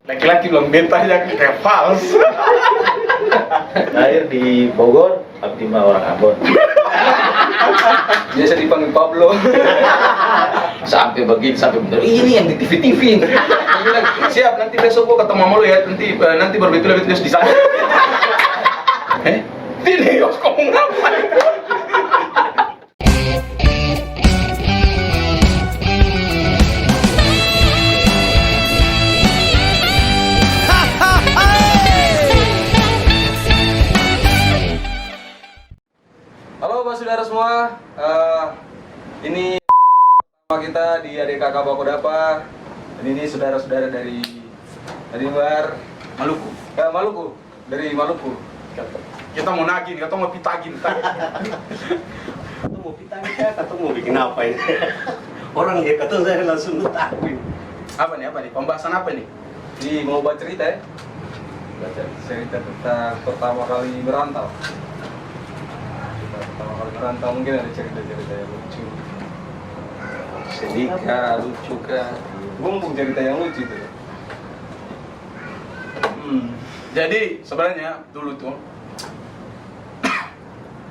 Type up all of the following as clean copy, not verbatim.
Laki-laki bilang beta aja kayak fals. Lahir di Bogor, abdi mah orang Ambon. Biasa dipanggil Pablo. Sampai begini, sampai bener. Ini yang di TV-TV. Dia bilang, siap nanti besok gua ketemu sama lu ya. Nanti berbetul-betul di sana. Ini harus ngomong apa? Halo saudara semua, ini kita di Adik Kakak Baku Dapa. Dan ini saudara-saudara dari luar Maluku. Maluku, dari Maluku. Kita mau nagih, kita mau pitagin. Atau mau pitagin atau mau bikin apa ini? Orang dia kata saya langsung takuin. Apa nih? Pembahasan apa nih? Mau baca cerita ya? Baca cerita tentang pertama kali merantau. Pertama kali merantau mungkin ada cerita-cerita yang lucu. Sedih kah, lucu kah? Bumbung cerita yang lucu itu. Jadi sebenarnya dulu tuh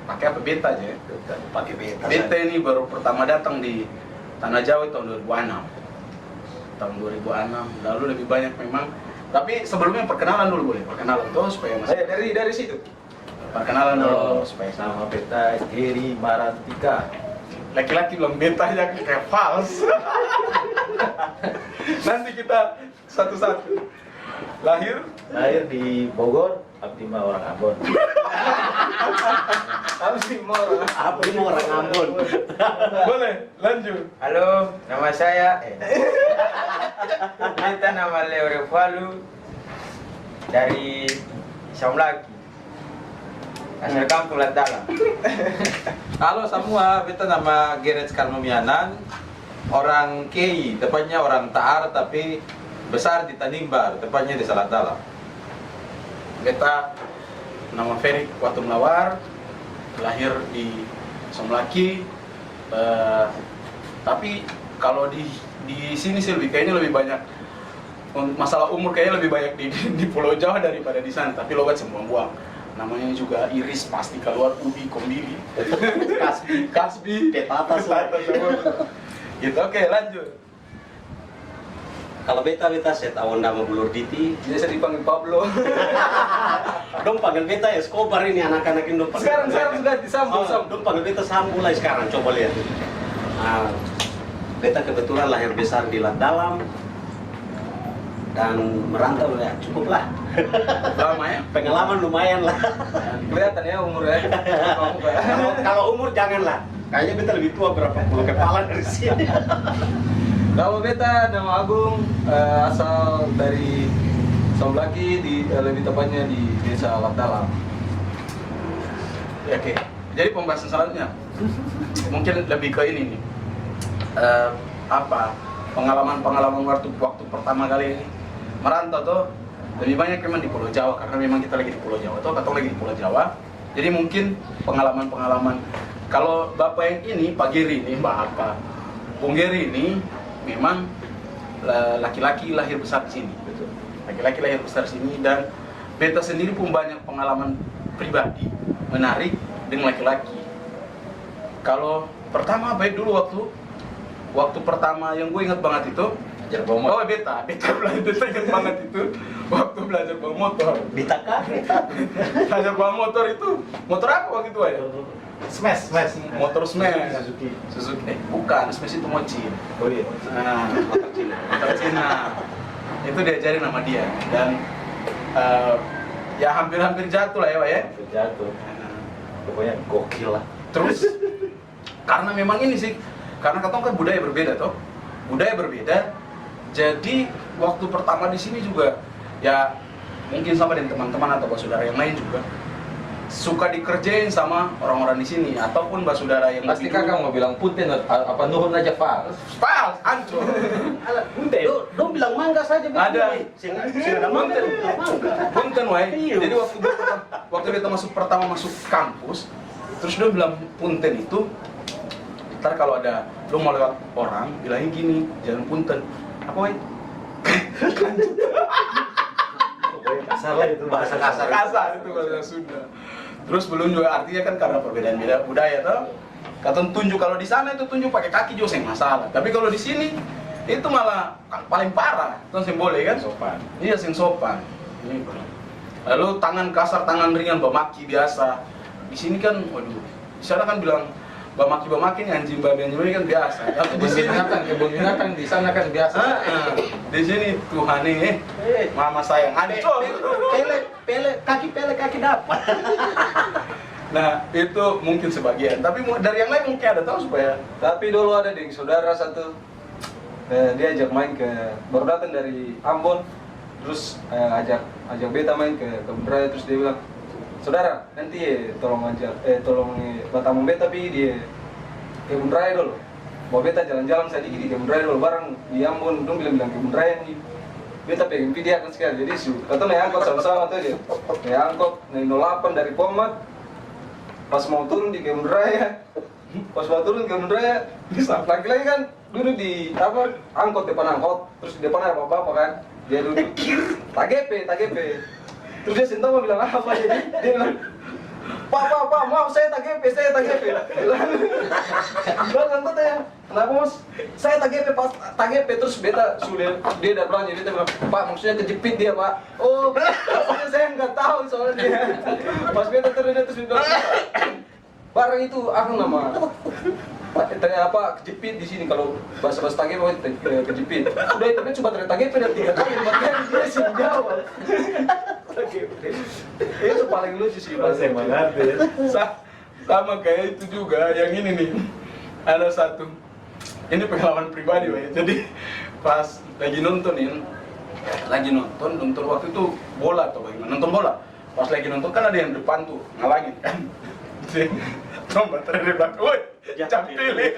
pakai apa beta aja ya? Pakai beta. Beta ini baru pertama datang di Tanah Jawa tahun 2006. Tahun 2006. Lalu lebih banyak memang. Tapi sebelumnya perkenalan dulu boleh? Perkenalan tuh supaya masih. Dari situ. Perkenalan dulu supaya Nama beta Heri Marantika. laki-laki bilang beta aja kayak fals. Nanti kita satu-satu. Lahir di Bogor, abdi mah orang Ambon. abdi Abdi orang Ambon. Boleh, lanjut. Halo, nama saya Beta nama Leo Revalu dari Saumlaki, asal kampung Latala. Halo semua, beta nama Gerets Karnomianan, orang Kei, tepatnya orang Taar tapi besar di Tanimbar, tepatnya di Salatala. Beta nama Ferry Watum Lawar, lahir di Somlaki. Tapi kalau di sini sih kayaknya lebih banyak masalah umur, kayaknya lebih banyak di Pulau Jawa daripada di sana. Tapi logat semua buang. Namanya juga Iris pasti keluar Ubi Kombili. Kasbi. Petatas. Gitu, oke lanjut. Kalau beta saya tahu nama Bulur Diti. Biasa dipanggil Pablo. Dong panggil beta Escobar ini anak-anak Indo. Sekarang sudah disambung. Dong panggil beta Sambu lah sekarang. Coba lihat. Beta kebetulan lahir besar di Lat Dalam dan merantau ya cukup lah. Lama ya? Pengalaman lumayan lah. Kelihatan ya umurnya. Kalau umur janganlah. Kayaknya beta lebih tua berapa puluh kepala dari sini. Kalau beta nama Agung, asal dari Somlaki, lebih tepatnya di desa Lat Dalam. Ya, oke. Jadi pembahasan selanjutnya mungkin lebih ke ini nih. Pengalaman waktu pertama kali ini merantau tuh lebih banyak memang di Pulau Jawa, karena memang kita lagi di Pulau Jawa tuh, atau lagi di Pulau Jawa. Jadi mungkin pengalaman kalau bapak yang ini Pak Giri ini, Bung Giri ini memang laki-laki lahir besar di sini. Betul. Laki-laki lahir besar di sini, dan beta sendiri pun banyak pengalaman pribadi menarik dengan laki-laki. Kalau pertama baik dulu waktu pertama yang gue ingat banget itu beta ingat banget itu waktu belajar bawa motor. Belajar bawa motor itu motor apa waktu itu ya? Smash. Motor Smash. Suzuki. Bukan, Smash itu Mochin. Oh iya. Motor Cina. Itu diajarin sama dia, dan ya hampir jatuh lah ya Pak ya. Jatuh. Pokoknya gokil lah. Terus karena memang ini sih, karena katong kan budaya berbeda toh. Jadi waktu pertama di sini juga ya mungkin sama dengan teman-teman atau saudara yang lain juga suka dikerjain sama orang-orang di sini, ataupun saudara yang Pasti kakak mau bilang punten apa nuhun aja fals. fals, hancur. Dong bilang mangga saja. Ada. Sehingga ada mangga. Punten wai. Iya. Jadi waktu kita pertama masuk kampus, terus dia bilang punten itu, ntar kalau ada lu mau lewat orang bilangnya gini, jangan punten. Apa wai? kasar lah itu, bahasa kasar. Kasar itu bahasa Sunda. Terus belum juga artinya kan karena perbedaan budaya toh. Katong tunjuk kalau di sana itu tunjuk pakai kaki juga sih masalah. Tapi kalau di sini itu malah paling parah. Itu sih boleh kan? Sopan. Iya sing sopan. Gitu. Lalu tangan kasar, tangan ringan, bamaki biasa. Di sini kan, waduh, di sana kan bilang bamaki nih anjing babi kan biasa. Tapi di sini kebun binatang di sana kan biasa. di sini Tuhan nih, mama sayang, ancol. Kaki dapat. Nah itu mungkin sebagian, tapi dari yang lain mungkin ada tahu supaya. Tapi dulu ada ding saudara satu, dia ajak main baru datang dari Ambon, terus ajak beta main ke Kebun Raya, terus dia bilang, saudara nanti tolong batamu beta pergi di Kebun Raya dulu, bawa beta jalan-jalan sedikit di Kebun Raya dulu, bareng di Ambon, dong bilang Kebun Raya nih. Beta pengen dia kan sekali, jadi kata naik angkot sama-sama tuh dia, naik angkot naik 08 dari Pomat. Pas mau turun di Kebun Raya, laki-laki kan duduk di angkot, depan angkot, terus di depan ada bapak-bapak kan, dia duduk tagepe, terus dia sentuh bilang apa jadi, dia bilang, Pak, maaf saya tagepe, lalu angkot ya, kenapa mas? Saya tagepe, terus beta sudah dia udah belanja, dia bilang, Pak maksudnya kejepit dia Pak, oh maksudnya saya nggak tahu soalnya dia, pas beta terus dia bilang, barang itu aku nama apa kejepit di sini kalau bahasa tagepe kejepit, udah itu kan cuma tagepe dan 3 kali, makanya dia sih jawab. Itu paling lucu sih bahasa Semangat ya. Sama kayak itu juga yang ini nih, ada satu ini pengalaman pribadi Pak. Jadi pas lagi nonton waktu itu bola atau bagaimana, nonton bola pas lagi nonton kan ada yang depan tuh ngalangin kan Tom baterai di belakang, woi jam pilih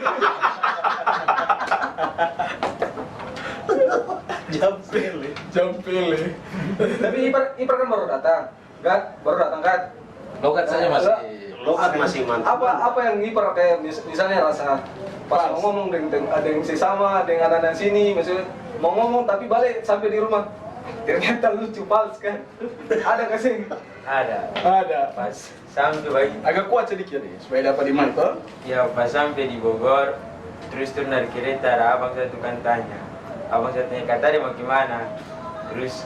jam pilih. Tapi Ipar kan baru datang kan? Logat saja masih. Logat masih mantap. Apa yang Ipar kayak misalnya rasa pas mau ngomong dengan ada yang sesama dengan anak sini, maksudnya mau ngomong tapi balik sampai di rumah ternyata lucu pals kan? Ada nggak sih? Ada. Pas sampai bagi. Agak kuat sedikit nih supaya dapat dimantau. Ya pas sampai di Bogor, terus turun dari kereta ada abang satu kan tanya. Abang saya tanya, kata dia mau gimana? Terus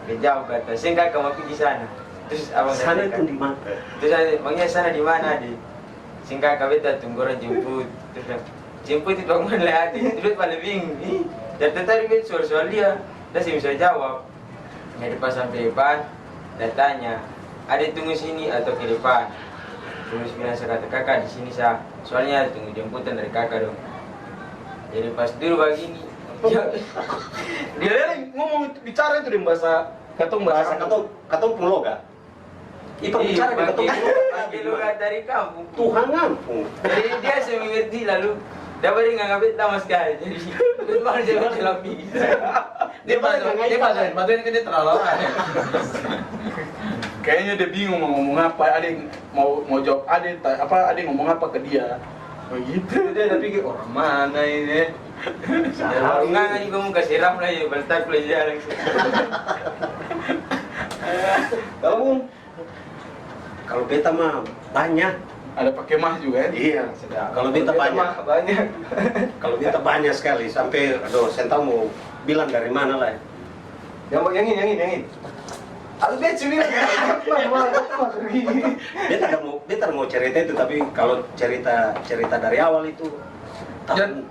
kejauh kata, saya kakak mau pergi sana. Terus abang Sana saya itu di mana? Terus saya, bangnya sana di mana di? Singkat kakak beta tunggu orang jemput. Terus dia, jemput itu bangun lihat, terus paling bingung. Dan tadi beta soal dia, saya bisa jawab. Jadi pas sampai depan, dia tanya, ada tunggu sini atau ke depan? Terus bilang saya kata kakak di sini sah. Soalnya ada tunggu jemputan dari kakak dong. Jadi pas dulu begini. Dia ngomong bicara itu di bahasa katong pun logat. Ipar bicara di katong Pakai logat dari kampung. Tuhan ngampung. Jadi dia saya mengerti lalu dapat dia nggak ngabit sama sekali. Jadi memang dia dalam bisa. Dia bantuin kan dia terlalu Kayaknya dia bingung mau ngomong apa, ada yang mau jawab, ada yang ngomong apa ke dia. Begitu. Dia udah pikir orang mana ini? Enggak juga mau kasih ram lah ya, baltak lah ya langsung. Kalau beta mah banyak. Ada pakai mah juga ya? Iya. Kalau beta banyak. Kalau beta banyak sekali sampai saya tahu mau bilang dari mana lah. Yang ini. Aku dia curi Beta mau cerita itu, tapi kalau cerita dari awal itu tahun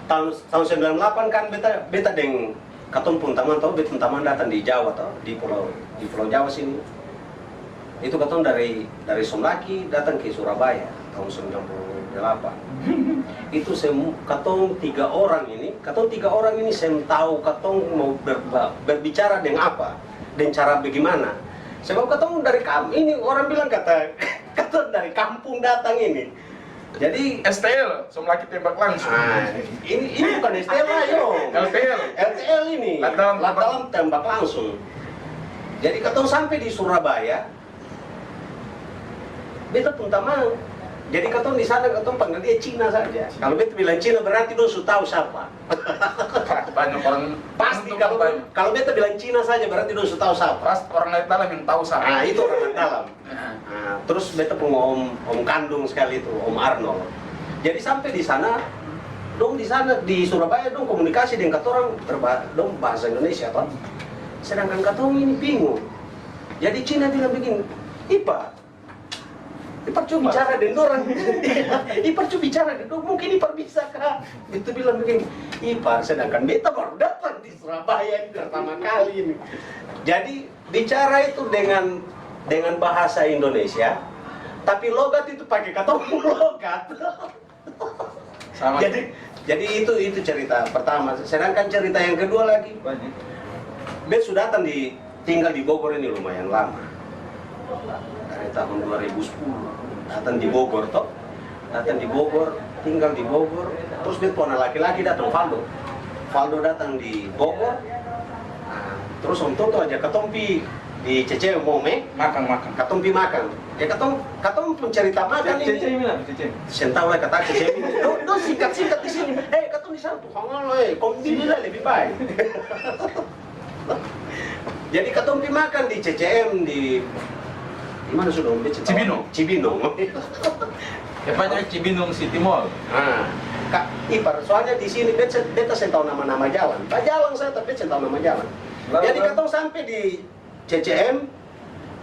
98 kan beta deng katong pun teman datang di Jawa di Pulau Jawa sini. Itu katong dari Somlaki datang ke Surabaya tahun 98. Itu katong tiga orang ini saya tahu katong mau berbicara dengan apa, dan cara bagaimana. Sebab katong dari ini orang bilang katong dari kampung datang ini. Jadi STL, Somlaki tembak langsung. Ini bukan STL lah yo. LTL ini. Latalam tembak langsung. Jadi katong sampai di Surabaya, beta pun tamang Jadi katong di sana katong panggil dia Cina saja. Kalau beta bilang Cina berarti dong su tahu siapa. Banyak orang Pasti untuk kalau banyak. kalau beta bilang Cina saja berarti dong su tahu siapa. Pas orang lain dalam yang tahu sama. Nah, itu orang dalam. Nah, Nah, terus beta punya om kandung sekali itu, Om Arnold. Jadi sampai di sana, dong di sana di Surabaya dong komunikasi dengan katorang dong bahasa Indonesia toh. Sedangkan katong ini bingung. Jadi Cina bilang begini, Ipar coba bicara dengan orang. Ipar coba bicara dengan mungkin Ipar bisa kah? Itu bilang begini, Ipar sedangkan beta baru datang di Surabaya ini pertama kali ini. Jadi bicara itu dengan bahasa Indonesia, tapi logat itu pakai kata logat. sama. Jadi itu cerita pertama. Sedangkan cerita yang kedua lagi, Bet sudah tinggal di Bogor ini lumayan lama. Dari tahun 2010 datang di Bogor toh. Datang di Bogor, tinggal di Bogor. Terus Bet punya laki-laki datang Valdo. Valdo datang di Bogor. Nah, terus Om Toto aja ketompi di Cece Mome, makan. ketompi makan. Ya katong pun cerita makan ini. Cece bilang, Cece. Sentau lah kata Cece ini. Do sikat di sini. Katong di sana tuh hangal kombi lah lebih baik. Jadi katong pi makan di CCM di mana sudah Om? Cibinong. Tepatnya Cibinong City Mall. Nah, Kak Ipar, soalnya di sini beta saya tahu nama-nama jalan. Pak jalan saya tapi saya tahu nama jalan. Jadi katong sampai di CCM,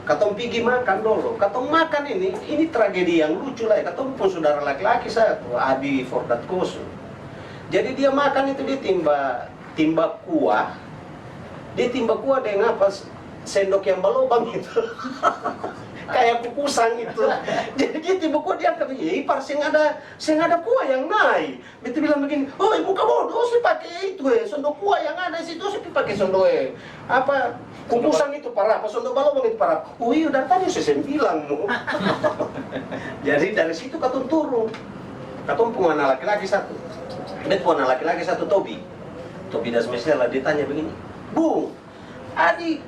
katong pergi makan dulu. Katong makan ini tragedi yang lucu lah. Katong pun saudara laki-laki saya tuh, Adi Fordat Koso. Jadi dia makan itu dia timba kuah. Dia timba kuah dengan apa? Sendok yang berlubang itu. Kayak kukusan itu. Jadi dia timba kuah dia kata, "Ya, Ipar sing ada kuah yang naik." Betul bilang begini, "Oh, ibu kamu sih pakai itu sendok kuah yang ada di situ sih pakai sendok apa kukusan itu parah, apa sendok berlubang itu parah." "Oh iya, dari tadi saya bilang." Jadi dari situ katong turun. Katong punya anak laki-laki satu. Bet punya anak laki-laki satu Tobi das Mesela, dia tanya begini, "Bung, Adi,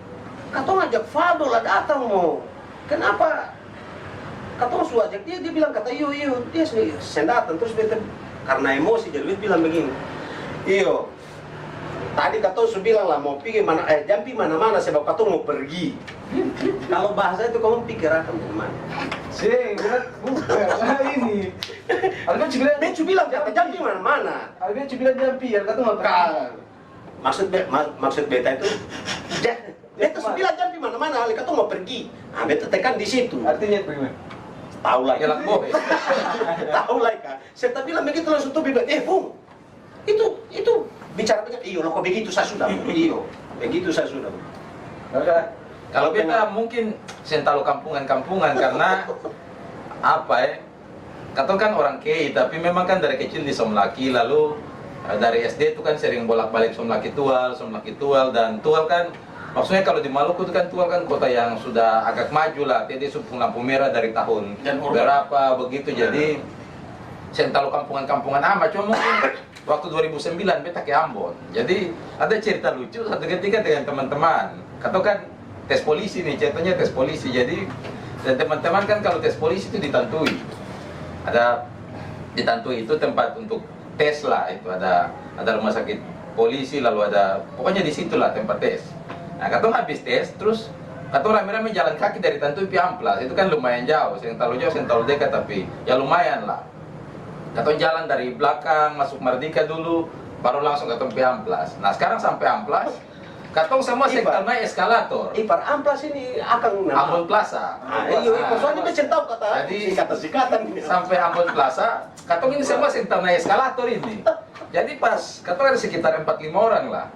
katong ajak Fado lah datang mau. Kenapa katong su ajak dia bilang kata iyo dia sen datang." Terus beta karena emosi jadi beta bilang begini, "Iyo, tadi katong su bilang lah mau pergi mana jampi mana-mana sebab katong mau pergi." Kalau bahasa itu kamu pikir akan bagaimana? Sing, bukan ini. Alvin bilang, Dia cu bilang kata jampi mana-mana. Alvin bilang jampi, ya kata nggak pernah. Maksud beta itu beta su bilang jampi mana-mana, ali katong mau pergi. Nah, beta tekan di situ. Artinya bagaimana? Tahu lah. Gelak boy. Tahu lah kak. Serta bilang begitu langsung tuh bilang, Bung, itu bicara begitu. Iyo, kok begitu saya sudah. Iyo, begitu saya sudah. Oke. Kalau kita mungkin sentalu kampungan-kampungan karena apa ya? Katong kan orang kei, tapi memang kan dari kecil di Somlaki, lalu dari SD itu kan sering bolak-balik Somlaki Tual, dan Tual kan maksudnya kalau di Maluku itu kan Tual kan kota yang sudah agak maju lah, jadi sumpung lampu merah dari tahun berapa begitu, jadi sentalu kampungan-kampungan amat. Cuma mungkin waktu 2009 beta ke Ambon, jadi ada cerita lucu satu ketika dengan teman-teman, katong kan tes polisi nih, ceritanya tes polisi. Jadi dan teman-teman kan kalau tes polisi itu ditantui, ada ditantui itu tempat untuk tes lah, itu ada rumah sakit polisi, lalu ada pokoknya di situlah tempat tes. Nah katong habis tes, terus katong rame-rame jalan kaki dari Tantui pi Amplas, itu kan lumayan jauh, sing terlalu dekat tapi ya lumayan lah. Katong jalan dari belakang masuk Mardika dulu, baru langsung katong pi Amplas. Nah sekarang sampai Amplas, katong semua sektor naik eskalator. Ipar Amplas ini akan Ambon Plaza. Iyo, soalnya beta tahu kata Jadi sikatan. sampai Ambon Plaza, katong ini semua sektor naik eskalator ini. Jadi pas katong ada sekitar 4-5 orang lah.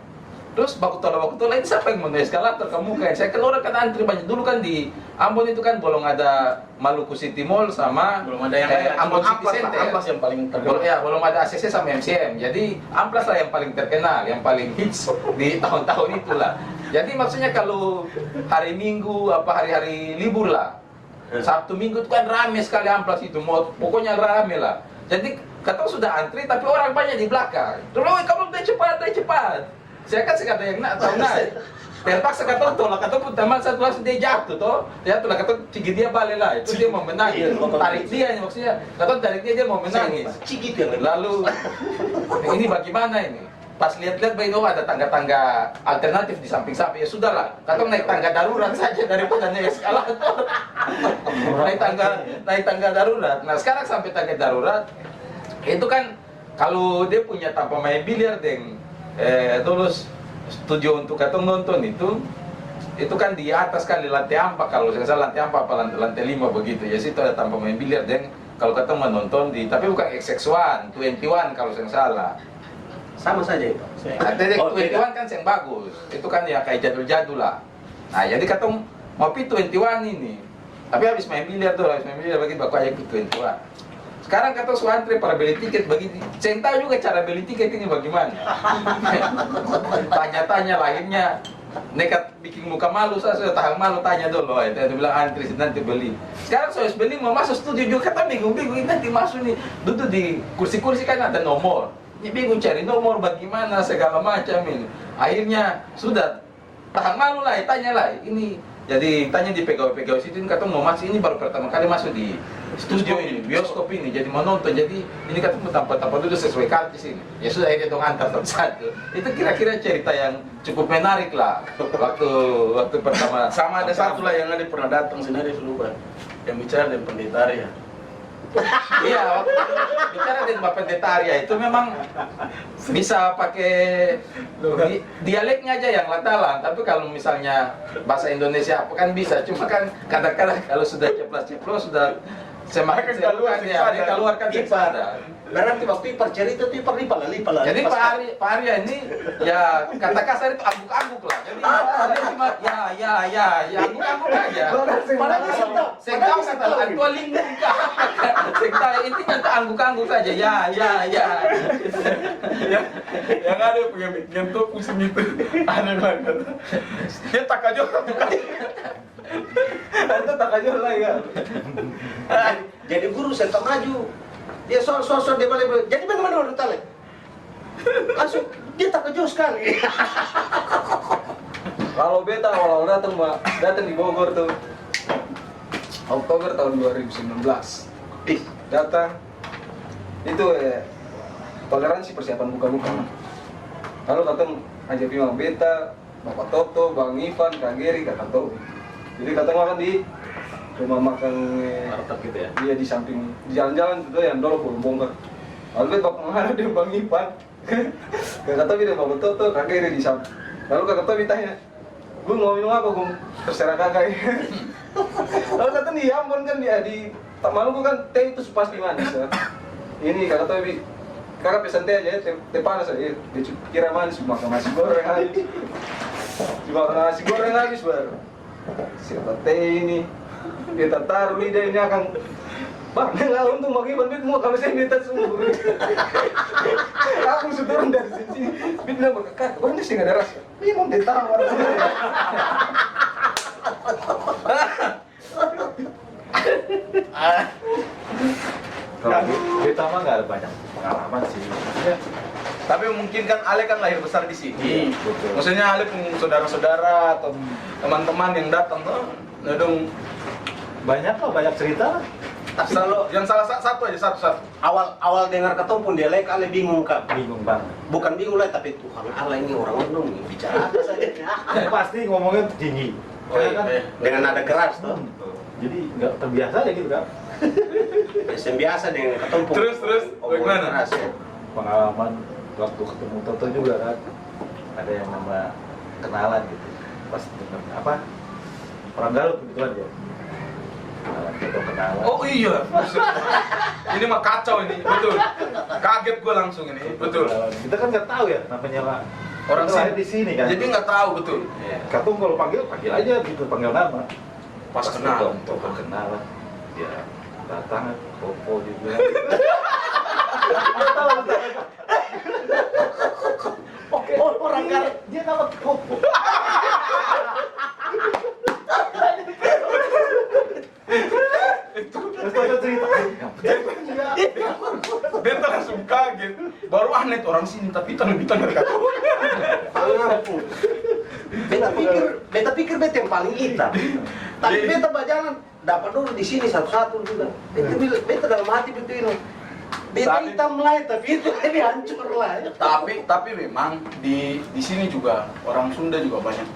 Terus waktu ini siapa yang mau naik eskalator kamu kayak saya kan orang kan antri banyak dulu kan di Ambon itu kan belum ada Maluku City Mall sama Belum ada yang lain. Ambon Cuma City Center. Amplas yang paling terkenal. Belum ada ACC sama MCM. Jadi Amplas lah yang paling terkenal, yang paling hits di tahun-tahun itulah. Jadi maksudnya kalau hari Minggu apa hari-hari libur lah, Sabtu Minggu itu kan rame sekali Amplas itu, pokoknya rame lah. Jadi katong sudah antri tapi orang banyak di belakang. Terus kamu udah cepat. Saya kan sekadar yang nak tahu naik. terpaksa kata tolak kata pun teman satu langsung dia jatuh toh, dia tuh lah kata cigi dia balik lah, itu dia mau menangis, tarik dia maksudnya, kata tarik dia mau menangis. Cigi itu yang Lalu ini bagaimana ini? Pas lihat-lihat baik ada tangga-tangga alternatif di samping-samping, ya sudahlah, kata naik tangga darurat saja daripada naik eskalator. naik tangga darurat. Nah sekarang sampai tangga darurat, itu kan kalau dia punya tanpa main biliar deng, terus studio untuk katong nonton itu kan di atas kan di lantai 4 kalau saya salah lantai 4 apa lantai 5 begitu ya situ ada tanpa main biliar deng kalau katong menonton di tapi bukan XX1, 21 kalau saya salah. sama saja itu. Artinya 21 kan yang bagus, itu kan ya kayak jadul-jadul lah. Nah jadi katong mau pi 21 ini, tapi habis main biliar bagi baku aja pi 21. Sekarang kata suantri para beli tiket bagi saya tahu juga cara beli tiket ini bagaimana. Tanya-tanya lahirnya nekat bikin muka malu, saya sudah tahan malu tanya dulu, itu bilang antri nanti beli. Sekarang saya beli mau masuk studio juga kata bingung-bingung nanti masuk nih duduk di kursi-kursi kan ada nomor. Ini bingung cari nomor bagaimana segala macam ini. Akhirnya sudah tahan malu lah, tanya lah ini. Jadi tanya di pegawai-pegawai situ kata mau masuk ini baru pertama kali masuk di studio ini, bioskop ini, jadi mau nonton. Jadi ini kata mau tampak-tampak dulu sesuai kartis ini. Ya sudah ini dong antar satu. Itu kira-kira cerita yang cukup menarik lah waktu pertama. Sama ada satu lah yang ada pernah datang sini dulu Pak, yang bicara dengan pendeta Arya. Iya, waktu bicara dengan Bapak Pendeta Arya itu memang bisa pakai dialeknya aja yang latalan, tapi kalau misalnya bahasa Indonesia apa kan bisa, cuma kan kadang-kadang kalau sudah ceplos sudah semakin keluarkan seksada. Berarti waktu Ipar cerita itu Ipar lipat lah. Jadi Pak Arya ini ya kata kasar itu angguk-angguk lah. Jadi dia cuma ya angguk-angguk aja. Padahal Saya tahu kata antua lingkung kah? Saya tahu intinya tuh angguk-angguk saja ya. Yang ada punya nyentuh pusing itu aneh banget. Dia tak aja Anda tak aja lah ya. Jadi guru saya tak maju. Dia soal dia balik. Jadi bagaimana menurut Tale? Langsung dia tak kejauh sekali. Kalau beta awal datang di Bogor tuh Oktober tahun 2019. Datang itu toleransi persiapan buka-buka. Lalu datang ajak Bang Beta, Bapak Toto, Bang Ivan, Kak Geri, Kak Tobi. Jadi datang makan di rumah makan Artap gitu ya. dia di samping di jalan-jalan itu yang dulu belum bongkar. Lalu Bapak menghadap dia Bang Ivan. Kak Tobi dan Bapak Toto, Kak Geri di samping. Lalu Kak Tobi tanya, "Gue mau minum apa, Gung?" Terserah kakak. Lalu kata nih, ampun kan dia di tak Maluku kan teh itu pasti manis ya. Ini Kak Tobi, kakak pesan teh aja, teh panas aja. Dia kira manis, makan nasi goreng habis. Dimakan nasi goreng habis baru. Siapa teh ini? Kita taruh lidah ini akan Bang, nggak untung Bang Ivan, Bit mau kalau saya minta sungguh. Aku sudah turun dari sini. Bit bilang, "Kak, kok ini sih nggak ada rasa?" Ini mau ditawar. Kalau kita mah nggak ada banyak pengalaman sih. Maksudnya, Tapi mungkin kan Ale kan lahir besar di sini. betul. Maksudnya Ale punya saudara-saudara atau teman-teman yang datang tuh, nedong banyak lah, banyak cerita. Selalu yang salah satu aja satu. awal dengar ketemu pun dialek Ale bingung Kak. Bingung banget. Bukan bingung lah tapi Tuhan Allah ini orang bicara apa saja. Pasti ngomongnya tinggi. Karena kan, Dengan nada keras tuh. jadi nggak terbiasa ya gitu kan. Yang biasa dengan ketemu. Terus bagaimana? Keras ya. Pengalaman waktu ketemu Toto juga kan, ada yang nama kenalan gitu. Pas denger apa orang Garut kebetulan ya. Toto kenalan. Oh iya, ini mah kacau ini, betul. Kaget gue langsung ini, betul. Kita kan nggak tahu ya namanya lah. Orang Kita lahir sini. di sini kan. Jadi nggak tahu betul. Katung kalau panggil aja gitu, panggil nama. Pas kenal. Toto kenalan. Ya datang Popo juga. Oke, orang Garut dia nama Popo. Terus ada cerita. Dia tuh langsung kaget. Baru aneh tuh orang sini, tapi itu lebih dari kata. Dia nggak pikir beta yang paling hitam. Tapi beta berjalan dapat dulu di sini satu-satu juga. Beta dalam hati begitu. Beta hitam lah, tapi itu ini hancur lah. Tapi memang di sini juga orang Sunda juga banyak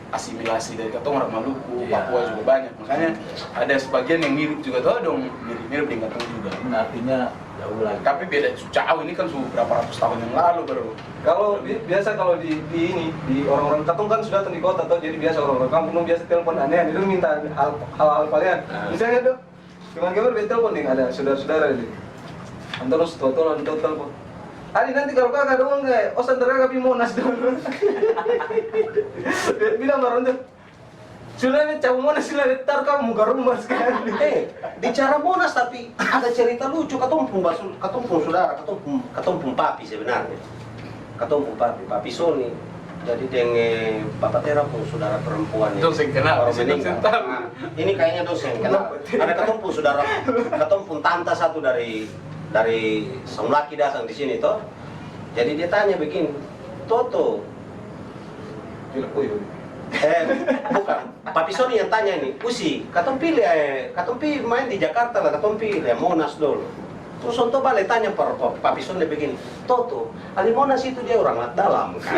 asimilasi dari katong orang Maluku, Iya. Papua juga banyak. Makanya ada sebagian yang mirip juga tuh dong, mirip-mirip dengan katong juga. Artinya jauh lagi. Tapi beda jauh ini kan sudah berapa ratus tahun yang lalu baru. Kalau biasa kalau di ini di orang-orang katong kan sudah datang di kota tuh, jadi biasa orang-orang kampung biasa telepon aneh, itu minta hal-hal kalian. Misalnya tuh, kemarin beta telepon nih ada saudara-saudara ini. Terus tuh telepon. Adi nanti kalau kakak dong nggak, santar kakak pergi Monas dulu. Bilang orang tuh, sudah nih cabu Monas sudah tar kamu muka rumah sekali. Bicara Monas tapi ada cerita lucu. Katong pun saudara, katong pun papi sebenarnya. Katong pun papi Sony. Jadi dengan Bapak Tera pun saudara perempuan Dong saya kenal, baru saya meninggal. tahu. Nah, ini kayaknya dosen kenal. Ada katong pun saudara, katong pun tante satu dari Somlaki datang di sini toh. Jadi dia tanya begini, Toto, bukan, Papi Sony yang tanya ini, Usi, katong pilih main di Jakarta lah, katong pilih Monas dulu. Terus untuk balik tanya Papi Sony begini, Toto, Ali Monas itu dia orang lat dalam kan?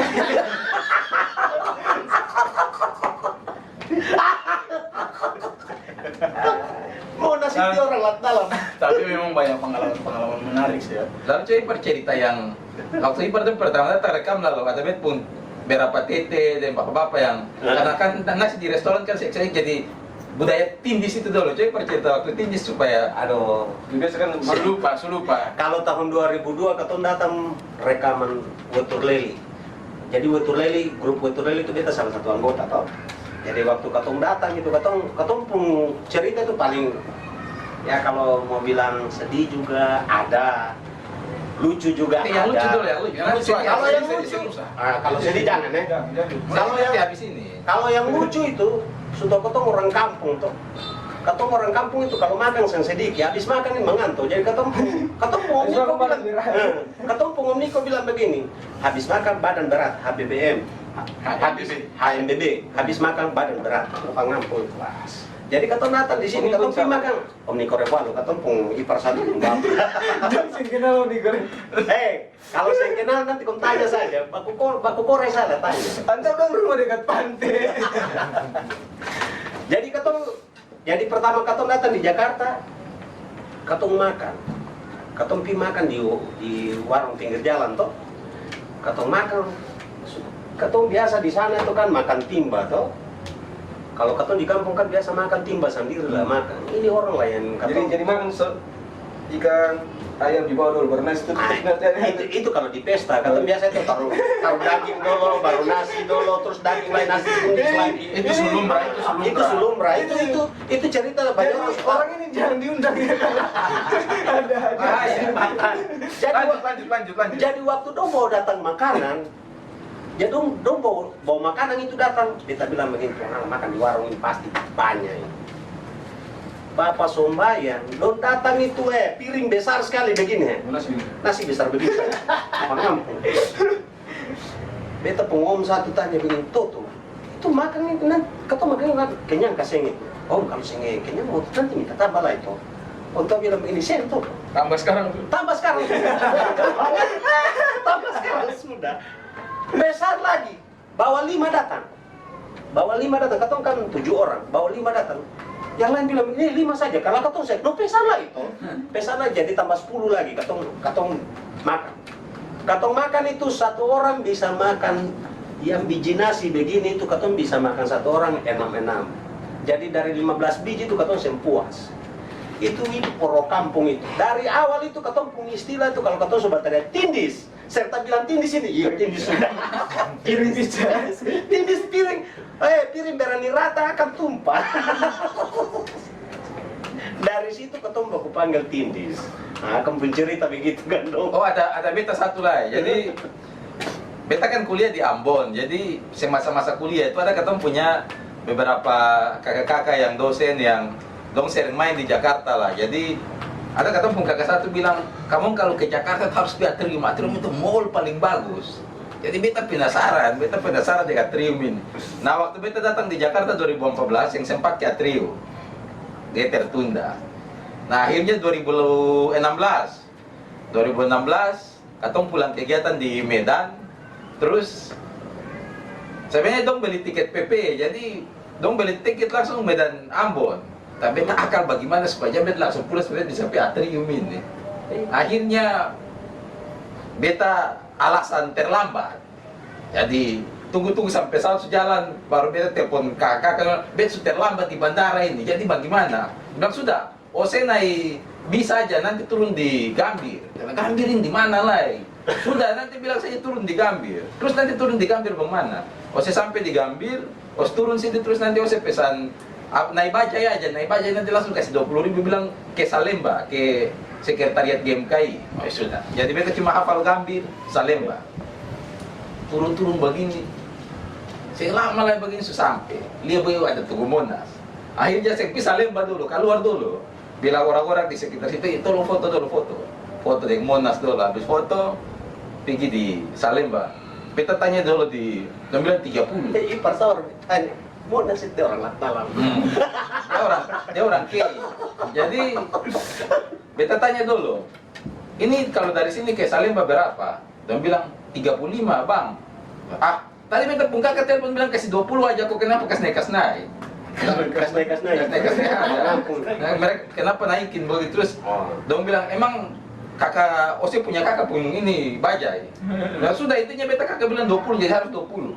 Monas itu dia orang lat dalam. Tapi memang banyak pengalaman menarik sih ya. Lalu coba percerita yang waktu itu pertama terekam lalu ada bet pun beberapa tete dan bapak-bapak yang karena kan nasi di restoran kan saya jadi budaya tindis itu dulu. Coba percerita waktu tindis supaya Aduh, Biasa kan Sulupa. kalau tahun 2002 katong datang rekaman Wetur Leli. Jadi Wetur Leli, grup Wetur Leli itu beta salah satu anggota toh. Jadi waktu katong datang itu katong pun cerita itu paling ya kalau mau bilang sedih juga ada, lucu juga yang lucu dulu ya lucu. Yang lucu, Kalau yang sedih, lucu, susah. kalau sedih jangan ya. Kalau yang habis ini Kalau yang lucu itu sudah katong orang kampung tuh. Katong orang kampung itu kalau makan yang sedikit, habis makan ini mengantuk. Jadi katong pun Om Niko bilang begini, habis makan badan berat, HBBM, HMBB, habis makan badan berat, lupa ngampung. Jadi katong datang di sini, katong pergi makan Om Niko Revualo, katong pun ipar satu pun kenal di goreng. kalau saya kenal nanti kau tanya saja, baku kore salah tanya. Anda kan rumah dekat pantai. Jadi pertama katong datang di Jakarta, katong makan. Katong pergi makan di warung pinggir jalan toh. Katong makan. Katong biasa di sana tuh kan makan timba toh. Kalau katong di kampung kan biasa makan timba sendiri lah makan. Ini orang lah yang katong. Jadi makan ikan ayam di bawah dulu, baru nasi Itu kalau di pesta, katong biasa itu taruh daging dulu, baru nasi dulu, terus daging lain nasi kuning lagi. Itu Sulumbra. Itu cerita banyak orang ini jangan diundang ya. Ada. Lanjut. Jadi waktu dong mau datang makanan, ya dong bawa makanan itu datang. Kita bilang begini, orang makan di warung ini pasti banyak ini. Bapak Sombayang, dong datang itu piring besar sekali begini nasi besar begini. Pengampun. Beta pengom satu tanya begini, Toto, itu makan itu nanti, kata makan kenyang kasih itu. Om kalau sengit kenyang mau nanti minta tambah lah itu. Untuk bilang begini, sento. Tambah sekarang. Tambah sekarang sudah. Besar lagi. Bawa 5 datang. Katong kan 7 orang. Bawa 5 datang. Yang lain bilang ini 5 saja. Kalau katong saya, pesan lah itu. Pesan lah jadi tambah 10 lagi. Katong makan. Katong makan itu 1 orang bisa makan yang biji nasi begini itu katong bisa makan 1 orang 6. Jadi dari 15 biji itu katong sempuas. Itu poro kampung itu. Dari awal itu katong punya istilah itu kalau katong sobat ada tindis. Serta bilang tindis ini, iya tindis sudah. Piring bisa. Tindis piring. Piring berani rata akan tumpah. Dari situ katong baku panggil tindis. Nah, akan bercerita begitu kan dong. oh ada beta satu lah. Jadi beta kan kuliah di Ambon. Jadi semasa-masa kuliah itu ada ketemu punya beberapa kakak-kakak yang dosen yang dong sering main di Jakarta lah. Jadi ada ketemu kakak satu bilang, kamu kalau ke Jakarta harus lihat Atrium itu mall paling bagus. Jadi beta penasaran dengan Atrium ini. Nah waktu beta datang di Jakarta 2014 yang sempat ke Atrium, dia tertunda. Nah akhirnya 2016, katong pulang kegiatan di Medan, terus sebenarnya dong beli tiket PP, jadi dong beli tiket langsung Medan Ambon. Tapi beta akal bagaimana supaya beta langsung pulang supaya bisa ke Atrium ini. Akhirnya beta alasan terlambat. Jadi tunggu sampai pesawat jalan baru beta telepon kakak karena beta sudah terlambat di bandara ini. Jadi bagaimana? Bilang sudah, saya naik bis aja nanti turun di Gambir. Karena Gambir ini di mana lagi? Sudah nanti bilang saya turun di Gambir. Terus nanti turun di Gambir bagaimana? Saya sampai di Gambir, turun sini terus nanti saya pesan naik bajai aja, nanti langsung kasih 20.000 bilang ke Salemba, ke sekretariat GMKI. Sudah. Jadi beta cuma hafal Gambir, Salemba. Turun begini. Saya lama lah begini sampai. Lihat begini ada Tugu Monas. Akhirnya saya pergi Salemba dulu, keluar dulu. Bilang orang-orang di sekitar situ, tolong foto dulu foto. Foto di Monas dulu, habis foto pergi di Salemba. Beta tanya dulu dia bilang 30. Ipar sahur tanya, Monas itu orang Latalam. Dia orang K. Jadi beta tanya dulu, ini kalau dari sini ke Salemba berapa? Dia bilang 35 bang. Tadi beta pungka ke telepon bilang kasih 20 aja, kok kenapa kasih naik? Kas naik. Mereka kenapa naikin begitu terus? Dong bilang emang kakak Ose punya kakak pun ini bajai. Nah sudah intinya beta kakak bilang 20 jadi harus 20.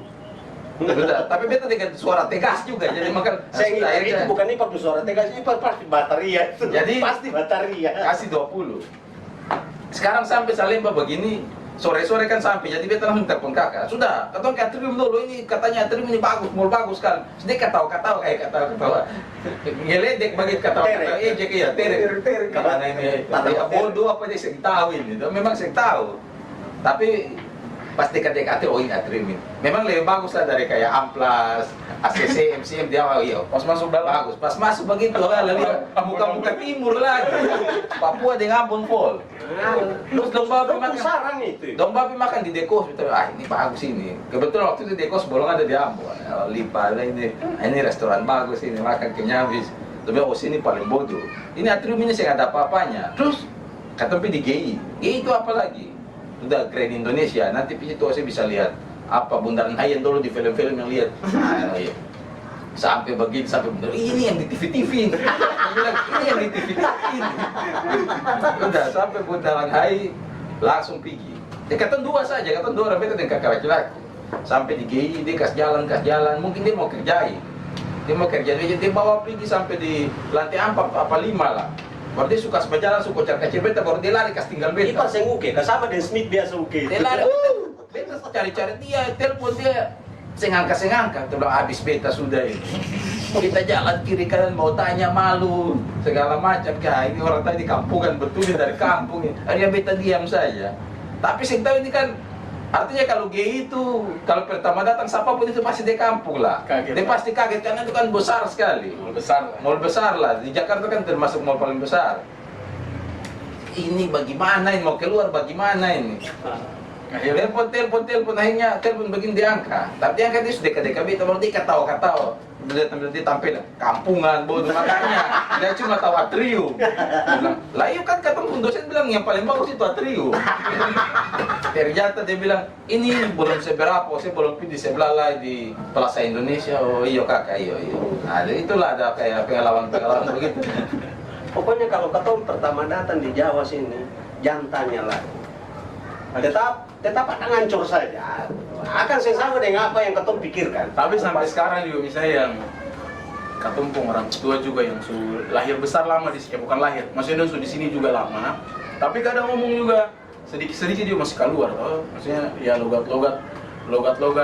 Sudah, tapi beta dengan suara tegas juga jadi makan. Saya itu bukan Ipar tuh suara tegas, Ipar pasti bataria itu. Jadi pasti bataria. Kasih 20. Sekarang sampai Salemba begini, sore-sore kan sampai, jadi beta langsung telepon kakak. Sudah, katong ke Atrium dulu, ini katanya Atrium ini bagus, mall bagus kan. Sedih ketawa-ketawa kayak ketawa-ketawa. Ngeledek begitu ketawa-ketawa, ejek ya, terek. Karena ini, bodoh apa dia sering tahu ini, memang sering tahu. Tapi pas dekat-dekat ini Atrium ini. Memang lebih bagus lah dari kayak Amplas, ACC, MCM dia Pas masuk dalam bagus. Pas masuk begitu lah, lihat muka-muka timur lagi. Papua dengan Ambon Pol. Terus domba makan sarang itu. Domba makan di Dekos, betul. Ini bagus ini. Kebetulan waktu itu Dekos bolong ada di Ambon. Lipa lah ini restoran bagus ini, makan kenyang habis. Tapi sini paling bodoh. Ini Atrium ini saya ada apa-apanya. Terus kata di GI. GI itu apa lagi? Udah Grand Indonesia. Nanti itu saya bisa lihat apa Bundaran Hi dulu di film-film yang lihat. Sampai begini, sampai bener, ini yang di TV-TV ini. Bilang, ini yang di TV-TV ini. Udah, sampai Bundaran Hi, langsung pergi. Ya kata dua saja, kata dua orang beta dengan kakak laki-laki. Sampai di GI, dia kas jalan, mungkin dia mau kerjain. Dia bawa pergi sampai di lantai 4, apa 5 lah. Baru dia suka berjalan, suka cari beta, baru dia lari kas tinggal beta. Ipar saya uke, sama dengan Smith biasa uke. Dia lari, beta cari-cari dia, telepon dia. Saya ngangkat, dia bilang habis beta sudah ini. Kita jalan kiri kanan mau tanya malu segala macam. Ini orang tadi kampungan betul dari kampung ini. Akhirnya beta diam saja. Tapi saya tahu ini kan artinya kalau GI itu kalau pertama datang siapapun itu pasti di kampung lah. Kaget, Dia pasti kaget karena itu kan besar sekali. Mall besar lah. Di Jakarta kan termasuk mall paling besar. Ini bagaimana ini mau keluar bagaimana ini? Akhirnya telepon, akhirnya telepon begini diangkat. Tapi diangkat dia sudah dekat-dekat beta, baru dia ketawa. Dia tampil kampungan, bodoh makanya. Dia cuma tahu Atrium. Dia bilang, lah iya kan kata dosen bilang yang paling bagus itu Atrium. Ternyata dia bilang, ini belum seberapa, saya belum pergi di sebelah lah di Plaza Indonesia. Oh iya kakak, iya. Nah itulah ada kayak pengalaman begitu. Pokoknya kalau katong pertama datang di Jawa sini, jangan tanya lah. Tetap akan hancur saja. Akan sesama dengan apa yang katong pikirkan. Tapi sampai sekarang juga misalnya yang katumpung orang tua juga yang lahir besar lama di sini, bukan lahir, maksudnya di sini juga lama. Tapi kadang ngomong juga sedikit-sedikit dia masih keluar, maksudnya ya logat-logat,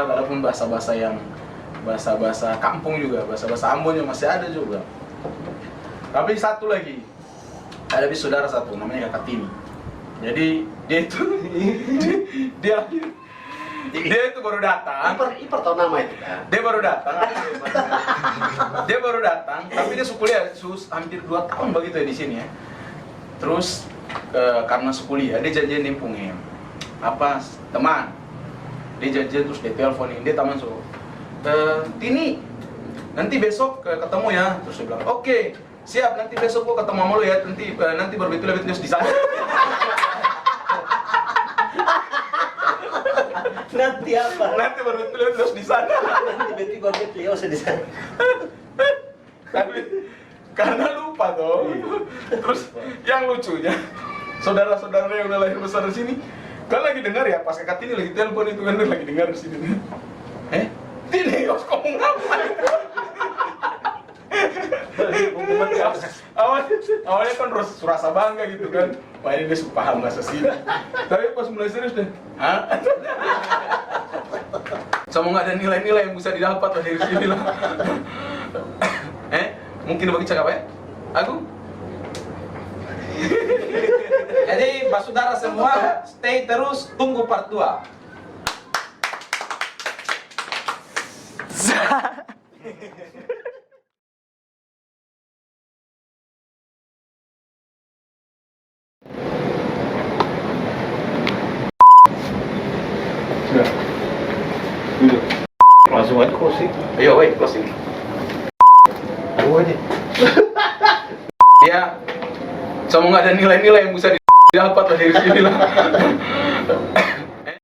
adapun bahasa-bahasa yang bahasa kampung juga, bahasa Ambon yang masih ada juga. Tapi satu lagi, ada saudara satu namanya Kakak Tini. Jadi dia itu dia itu baru datang. Ipar tahu nama itu kan? Dia baru datang, tapi dia kuliah hampir 2 tahun begitu ya di sini ya. Terus karena kuliah dia janjian nimpungin teman. Dia janjian terus dia teleponin, dia taman so, Tini, nanti besok ketemu ya. Terus dia bilang, oke, siap, nanti besok gua ketemu sama lo ya, nanti berbetul di sana. Nanti apa? Nanti berbetul di sana. Nanti beti baru di sana. Tapi karena lupa toh. Terus yang lucunya, saudara-saudara yang udah lahir besar di sini, kan lagi dengar ya, pas kakak Tini lagi telepon itu kan dia lagi dengar di sini. Tini, harus ngomong apa? Awalnya kan rasa bangga gitu kan. Wah ini dia paham bahasa sini. Tapi pas mulai serius deh, hah? Sama nggak ada nilai-nilai yang bisa didapat dari sini lah. Mungkin bagi cakap ya? Aku? Jadi, saudara semua, stay terus, tunggu part 2. Sudah. Duduk. Langsung aja closing. Ayo, wait, closing. Oh aja. Ya, sama nggak ada nilai-nilai yang bisa didapat dari sini lah.